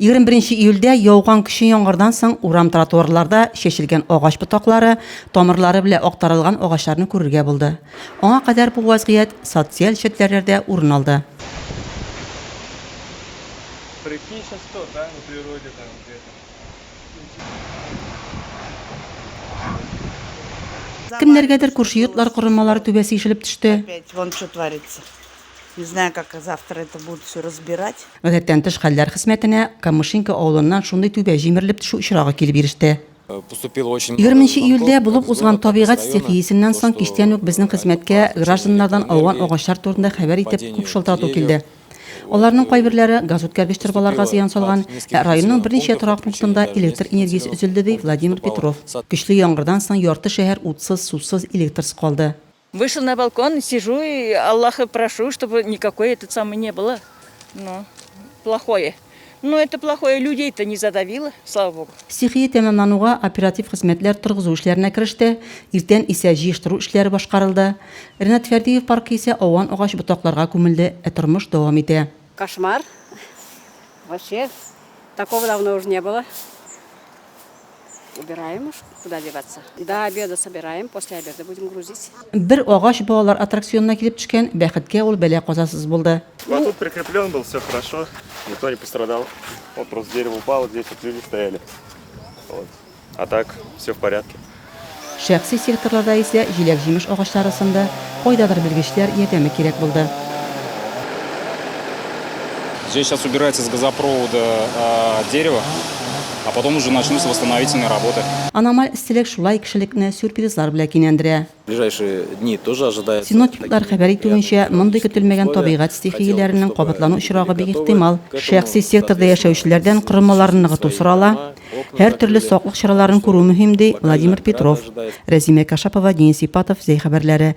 21 июльдә яуган көчле яңгырдан соң урам тротуарларда шешелгән агач ботаклары, тамырлары белән актарылган агачларны күрергә булды. Аңа кадәр бу вазгыять социаль челтәрләрдә урын алды. Прикинь, сейчас кто, да, на природе там где-то. Кемнәргәдер күрше йортлар корылмалары түбәсе ишелеп төште. Опять вон что творится. Не знаю, как завтра это будут все разбирать. Гадәттән тыш хәлләр хезмәтенә Камышинка авылыннан шундый түбә җимерелеп төшү очрагы килеп иреште. 20 июльдә булып узган табигать стихиясеннән соң кичтән үк безнең хезмәткә гражданнардан ауган агачлар турында хәбәр итеп күп шылтырату килде. Аларның кайберләре газ үткәргеч торбаларга зыян салган, районның берничә торак пунктында электр энергиясе өзелде ди Владимир Петров. Көчле яңгырдан соң ярты шәһәр утсыз, сусыз, электрсыз калды. Вышел на балкон, сижу и Аллаха прошу, чтобы никакой этот самый не было. Ну, плохое. Но это плохое людей-то не задавило, слава богу. Стихия тәмамлануга оператив хезмәтләр торгызу эшләренә кереште. Иртән исә җыештыру эшләре башкарылды. Ренат Фәрдиев паркы исә аван агач ботакларга күмелде. Тормыш дәвам итә. Кошмар. Вообще, такого давно уже не было. Убираем уж, куда деваться. До обеда собираем, после обеда будем грузить. Бер агач балалар аттракционына килеп төшкән, бәхеткә ул бәла казасыз булды. Вот тут прикреплен был, все хорошо, никто не пострадал. Вот просто дерево упало, здесь вот люди стояли. Вот. А так, все в порядке. Шәхси секторларда исә җиләк-җимеш агачлары сынды кайдадыр белгечләр ярдәме кирәк булды. Здесь сейчас убирается с газопровода дерево, а потом уже начнутся восстановительные работы. Аномаль истелек шулай кешелекне сюрпризлар белән кинәндерә. В ближайшие дни тоже ожидается. Синоптиклар хәбәр итүенчә, мондый көтелмәгән табигать стихияләренең кабатлану очрагы бик ихтимал. Шәхси секторда яшәүчеләрдән корылмаларны ныгыту сорала. Һәр төрле саклык чараларын күрү мөһим ди Владимир Петров. Рәзимә Кашапова, Денис Ипатов, Зәй хәбәрләре.